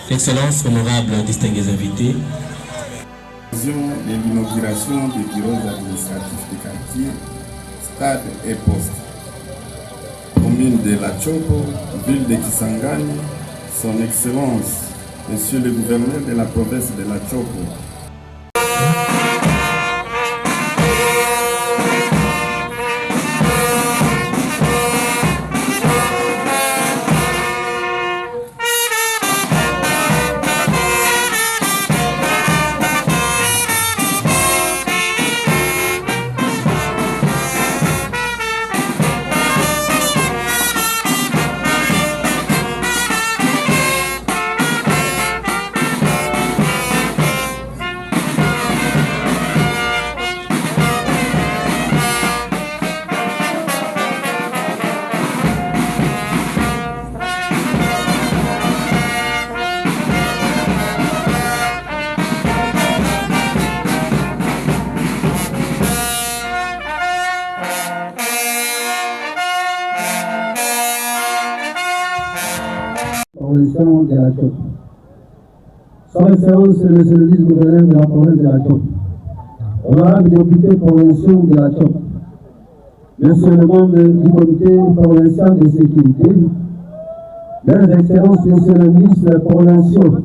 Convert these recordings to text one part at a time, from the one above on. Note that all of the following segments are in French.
Excellence, honorables, distingués invités. L'inauguration des bureaux administratifs de quartier, stade et poste. Commune de La Chopo, ville de Kisangani, son Excellence, Monsieur le gouverneur de la province de La Chopo. De la Chopo. Son Excellence, Monsieur le vice-gouverneur de la province de la Chopo, honorable député provincial de la Chopo, Monsieur le membre du comité provincial de sécurité, Leurs Excellences, Monsieur le ministre provincial,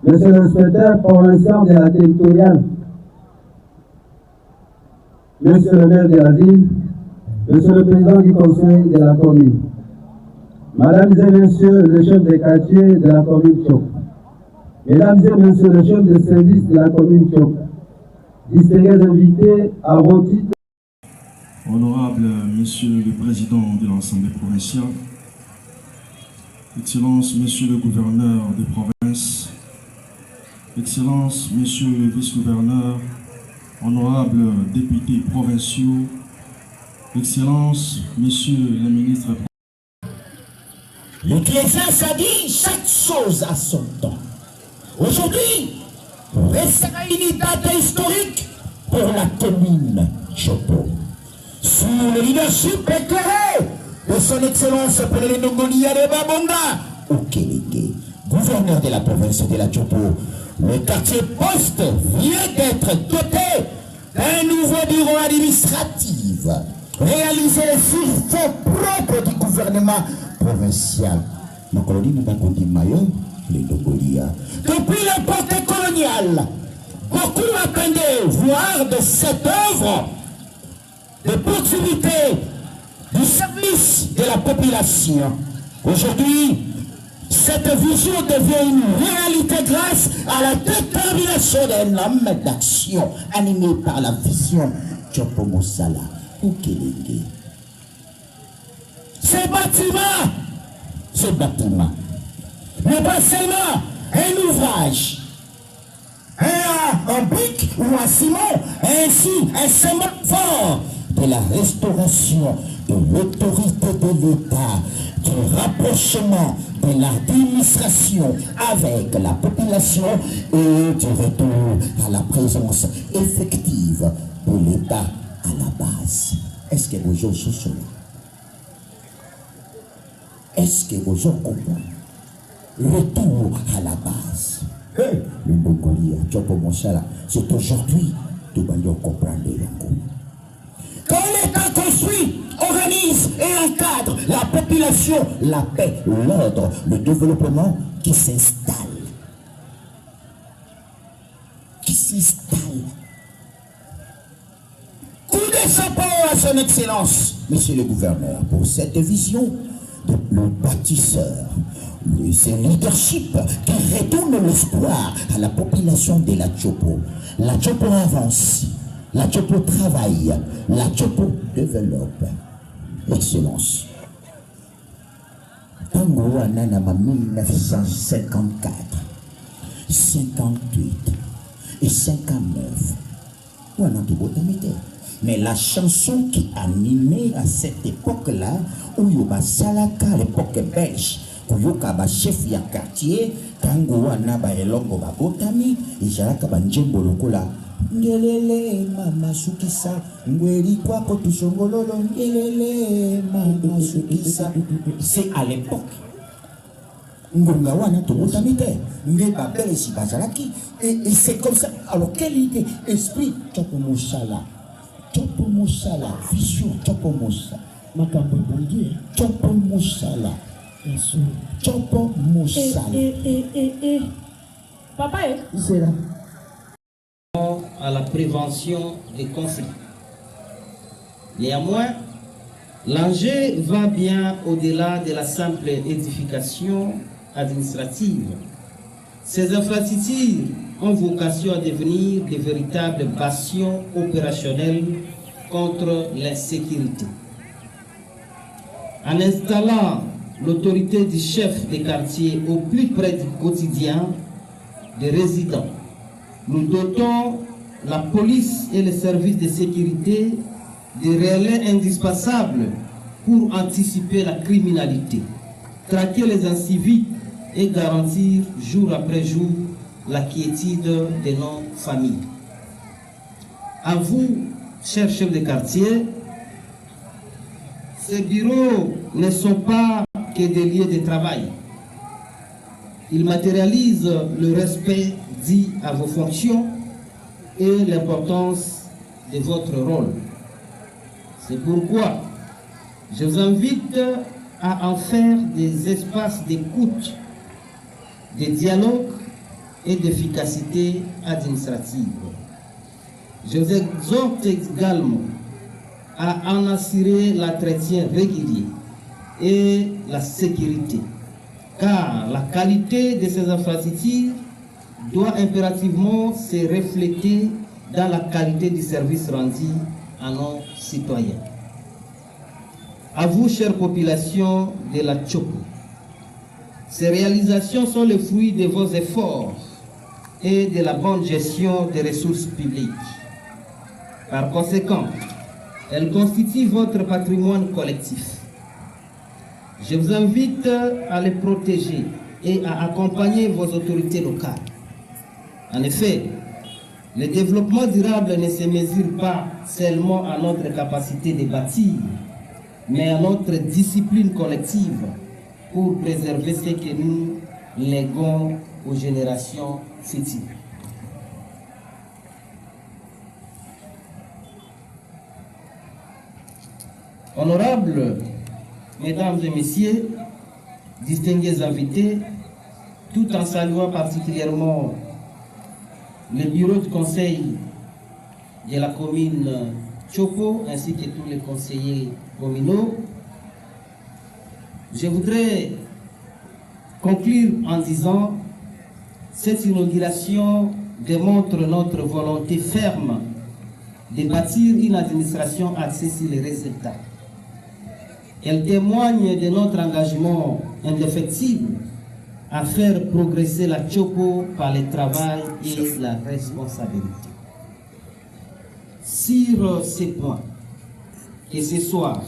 Monsieur l'inspecteur provincial de la territoriale, Monsieur le maire de la ville, Monsieur le président du conseil de la commune, Mesdames et Messieurs les chefs de quartier de la commune Chopo, Mesdames et Messieurs les chefs de service de la commune Chopo, distingués invités à vos titres. Honorable Monsieur le Président de l'Assemblée provinciale, Excellence Monsieur le Gouverneur des provinces, Excellence Monsieur le Vice-gouverneur, honorables députés provinciaux, Excellence Messieurs les ministres. L'Ecclésiaste a dit chaque chose à son temps. Aujourd'hui, restera une date historique pour la commune Chopo. Sous le leadership éclairé de son Excellence Pelele Nongolia de Babonga, Okeleke, gouverneur de la province de la Chopo, le quartier poste vient d'être doté d'un nouveau bureau administratif réalisé sur fonds propres du gouvernement provincial. Ma colonie nous a conduit Mayo, les Nongolia. Depuis l'époque coloniale, beaucoup attendaient voir de cette œuvre de proximité du service de la population. Aujourd'hui, cette vision devient une réalité grâce à la détermination d'un homme d'action animé par la vision Chopo Mosala. ou Kélégué. Ce bâtiment n'est pas seulement un ouvrage, un brique ou un ciment, ainsi un symbole fort de la restauration de l'autorité de l'État, du rapprochement de l'administration avec la population et du retour à la présence effective de l'État à la base. Est-ce que vos gens sont là? Est-ce que vos gens comprennent? Retour à la base. Hey, le Mongolia, Tchopo Monsala, c'est aujourd'hui que nous allons comprendre l'Ango. Quand l'État construit, organise et encadre la population, la paix, l'ordre, le développement qui s'installe. Coup de chapeau à son excellence, monsieur le gouverneur, pour cette vision de le bâtisseur. C'est un leadership qui retourne l'espoir à la population de la Tchopo. La Tchopo avance, la Tchopo travaille, la Tchopo développe. Excellence. Tango Wananama 1954, 58 et 59. Mais la chanson qui animait à cette époque-là, où Yoba Salaka, l'époque belge, Kuyoka ba chef ya quartier, Tango wana ba elongo ba botami, Ijalaka ba njembo lokola. Ngelele mama sukisa, ngweri kwa kotu songololo, ngelele mama sukisa. C'est à l'époque. Ngonga wana to botami te, nge ba belle si bazalaki, et c'est comme ça. Alors quelle idée, esprit, Tchopo Mosala, vision, Tchopo Mosala, makambo bondier, Tchopo Mosala. Tchopo Mosala. Papa, c'est là. À la prévention des conflits. Néanmoins, l'enjeu va bien au-delà de la simple édification administrative. Ces infrastructures ont vocation à devenir de véritables bastions opérationnels contre l'insécurité. En installant l'autorité du chef de quartier au plus près du quotidien des résidents, nous dotons la police et les services de sécurité de relais indispensables pour anticiper la criminalité, traquer les inciviques et garantir jour après jour la quiétude de nos familles. À vous, chers chefs de quartier, ces bureaux ne sont pas que des lieux de travail. Ils matérialisent le respect dit à vos fonctions et l'importance de votre rôle. C'est pourquoi je vous invite à en faire des espaces d'écoute, de dialogue et d'efficacité administrative. Je vous exhorte également à en assurer l'entretien régulier et la sécurité, car la qualité de ces infrastructures doit impérativement se refléter dans la qualité du service rendu à nos citoyens. À vous, chère population de la Tchopo, ces réalisations sont le fruit de vos efforts et de la bonne gestion des ressources publiques. Par conséquent, elles constituent votre patrimoine collectif. Je vous invite à les protéger et à accompagner vos autorités locales. En effet, le développement durable ne se mesure pas seulement à notre capacité de bâtir, mais à notre discipline collective pour préserver ce que nous léguons aux générations futures. Honorables Mesdames et Messieurs, distingués invités, tout en saluant particulièrement le bureau de conseil de la commune Tchopo ainsi que tous les conseillers communaux, je voudrais conclure en disant que cette inauguration démontre notre volonté ferme de bâtir une administration axée sur les résultats. Elle témoigne de notre engagement indéfectible à faire progresser la Tchopo par le travail et la responsabilité. Sur ces points, que ce soit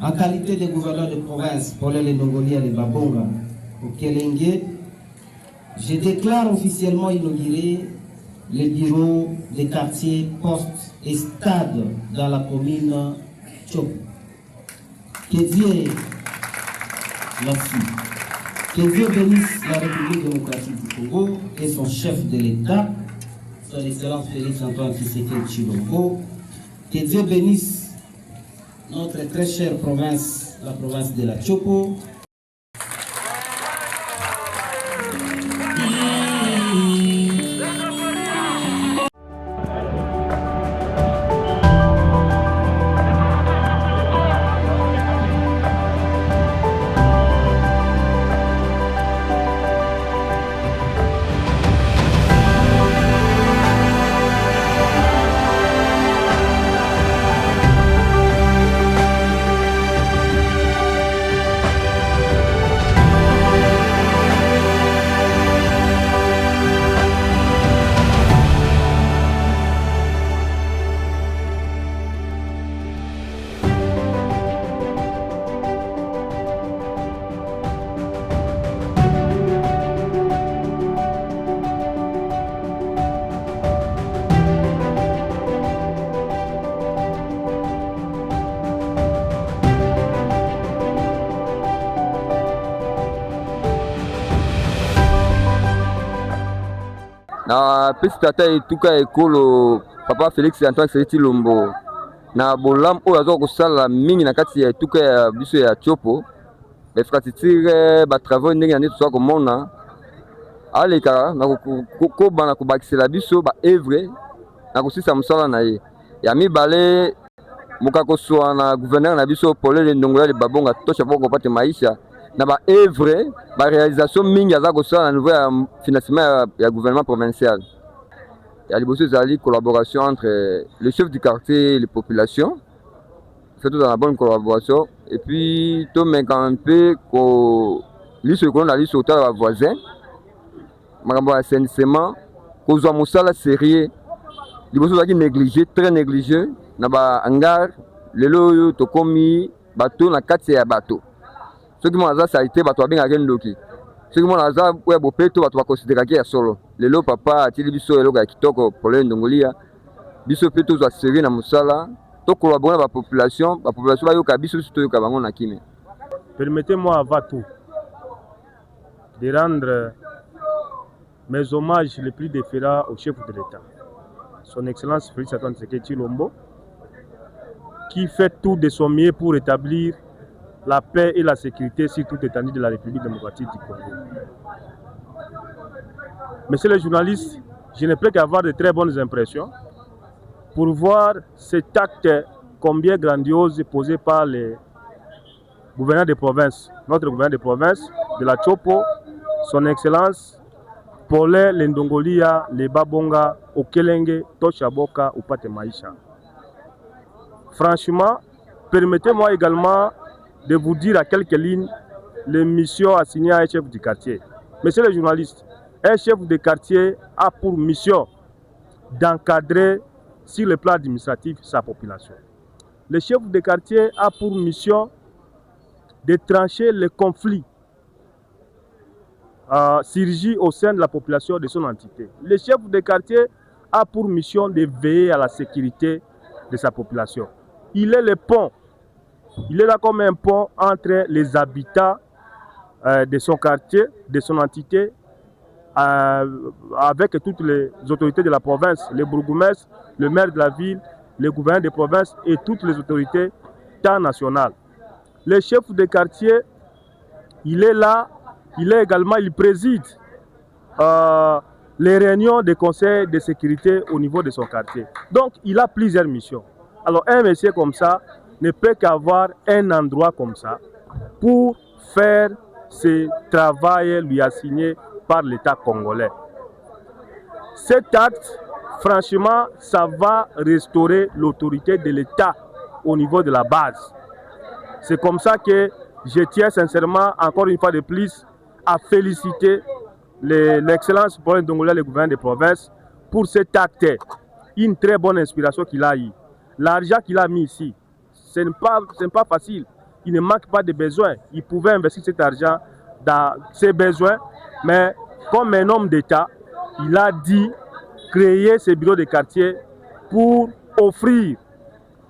en qualité de gouverneur de province pour les Ndongolia, les Babonga ou Kelenge, je déclare officiellement inauguré le bureau des quartiers, postes et stades dans la commune Tchopo. Que Dieu, merci. Que Dieu bénisse la République démocratique du Congo et son chef de l'État, son Excellence Félix Antoine Tshisekedi Tshilombo. Que Dieu bénisse notre très chère province, la province de la Tchopo. Na pesi tata etuka ekolo papa Félix Antoine Tshisekedi Tshilombo na bolam oyo aza kosala mingi na kati ya etuka ya biso ya Tchopo infrastructure ba travaux ndenge na nde toza komona aleka na kokoba na kobakisela biso ba œuvre na kosisa mosala na ye ya mibale mokakoswa na gouverneur na biso Polele Ndongolia Babonga tosha poko pate maisha na ba œuvre ba réalisation mingi aza kosala na niveau ya financement ya gouvernement provincial. Ya liboso ezali collaboration entre le chef du quartier et les populations. C'est tout dans la bonne collaboration et puis to meka un peu ko liso ko na liso ta ba voisin. Makambo ya assainissement kozwa mosala sérieux. Liboso ezali négligé, très négligé na ba hangar lelo oyo tokomi bateau na kati ya bateau. Ceux qui m'ont salité, bateau a bien à Gendoki. Ceux qui m'ont ouais bopeto, bateau a considéré qu'il y a solo. Le lot papa a tiré biso elo qui toko pour les Ndongolia. Biso peto a serré na musala. To collaborer avec la population va yoka biso surtout yoka bango na kime. Permettez-moi avant tout de rendre mes hommages les plus déférents au chef de l'État, son Excellence Félix Antoine Tshisekedi Tshilombo, qui fait tout de son mieux pour établir la paix et la sécurité sur toute l'étendue de la République démocratique du Congo. Messieurs les journalistes, je ne peux qu'avoir de très bonnes impressions pour voir cet acte combien grandiose posé par les gouverneurs de province, notre gouverneur de province de la Tchopo, son Excellence Polele Ndongolia, les Babonga, Okelenge, Toshaboka ou Pate Maisha. Franchement, permettez-moi également de vous dire à quelques lignes les missions assignées à un chef du quartier. Messieurs les journalistes, un chef de quartier a pour mission d'encadrer sur le plan administratif sa population. Le chef de quartier a pour mission de trancher les conflits surgis au sein de la population de son entité. Le chef de quartier a pour mission de veiller à la sécurité de sa population. Il est le pont. Il est là comme un pont entre les habitants de son quartier, de son entité, avec toutes les autorités de la province, les bourgmestres, le maire de la ville, les gouverneurs de province et toutes les autorités tant nationales. Le chef de quartier, il est là, il préside les réunions des conseils de sécurité au niveau de son quartier. Donc, il a plusieurs missions. Alors, un monsieur comme ça ne peut qu'avoir un endroit comme ça pour faire ce travail lui assigné par l'État congolais. Cet acte franchement, ça va restaurer l'autorité de l'État au niveau de la base. C'est comme ça que je tiens sincèrement, encore une fois de plus, à féliciter l'excellence pour le gouvernement des provinces pour cet acte. Une très bonne inspiration qu'il a eu. L'argent qu'il a mis ici, ce n'est pas facile. Il ne manque pas de besoins. Il pouvait investir cet argent dans ses besoins, mais comme un homme d'État, il a dit créer ces bureaux de quartier pour offrir,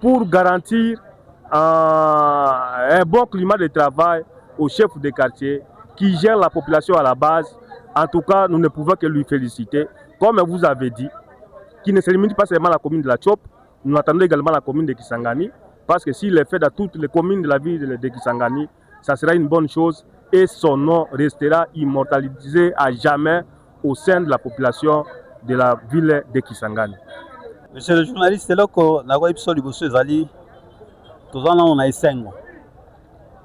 pour garantir un bon climat de travail aux chefs de quartier qui gèrent la population à la base. En tout cas, nous ne pouvons que lui féliciter. Comme vous avez dit, qui ne se limite pas seulement à la commune de la Tchop, nous attendons également la commune de Kisangani, parce que s'il est fait dans toutes les communes de la ville de Kisangani, ça sera une bonne chose et son nom restera immortalisé à jamais au sein de la population de la ville de Kisangani. Monsieur le journaliste, c'est là que nous avons eu tous on a Essengo.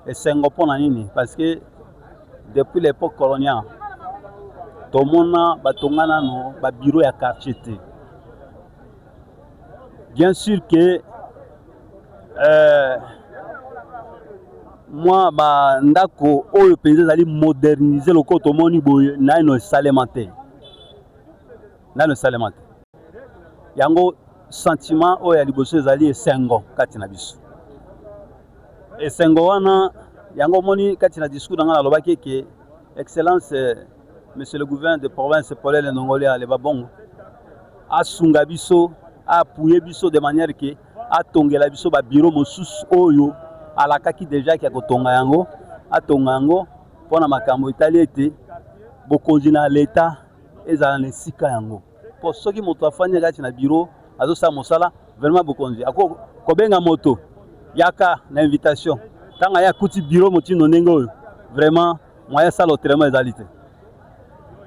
Essengo pour nani parce que depuis l'époque coloniale, tout le monde a un bureau à quartier. Bien sûr que moi, ndako oyo penza zali moderniser le côté moni boye na no salemate. Na no salemate. Yango sentiment oyo ya liboso zali Essengo kati na biso. Essengo wana yango moni kati na discours nga na lobaki ke excellence monsieur le gouverneur de province Paul Nongolea le babongo asunga biso appuyer biso de manière que atongela biso ba bureau mosusu oyo alakaki déjà ki akotonga yango atonga yango pona makambo italien ete bokonzi na l'État ezala na sika yango po soki moto afanya kati na bureau azosa mosala vraiment bokonzi ako kobenga moto yaka na invitation tanga ya kuti bureau motino ndenge oyo vraiment moya sala autrement ezalité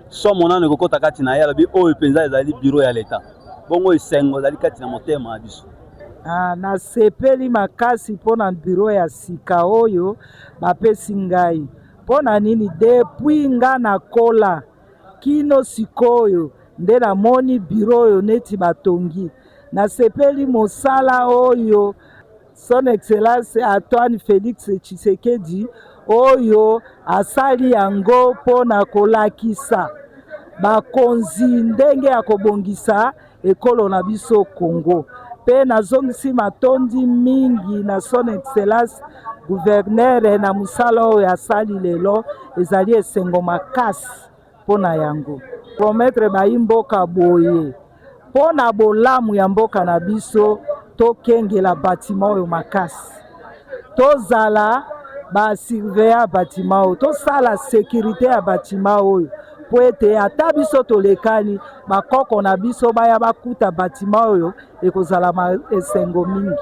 so monane kokota kati na ya bi oyo penza ezali bureau ya l'État bongo Essengo ezali kati na motema ya biso. Na sepeli makasi mpona bureau ya sika oyo bapesi ngai mpona nini depuis nga na kola kino sikoyo nde namoni bureau oyo neti batongi na sepeli mosala oyo son excellence Antoine Félix Tshisekedi oyo asali yango mpona kolakisa bakonzi ndenge ya kobongisa ekolo na biso Congo. Pe nazongisi matondi mingi na son excellence gouverneur na musala oyo asali lelo ezali esengo makasi mpona yango promettre baimboka boye mpona bolamu ya mboka na biso tokengela batima oyo makasi tozala basurveya batima oyo tosala sécurité ya batima oyo po ete ata biso tolekani bakoko na biso baya bakuta batima oyo ekozala esengo mingi.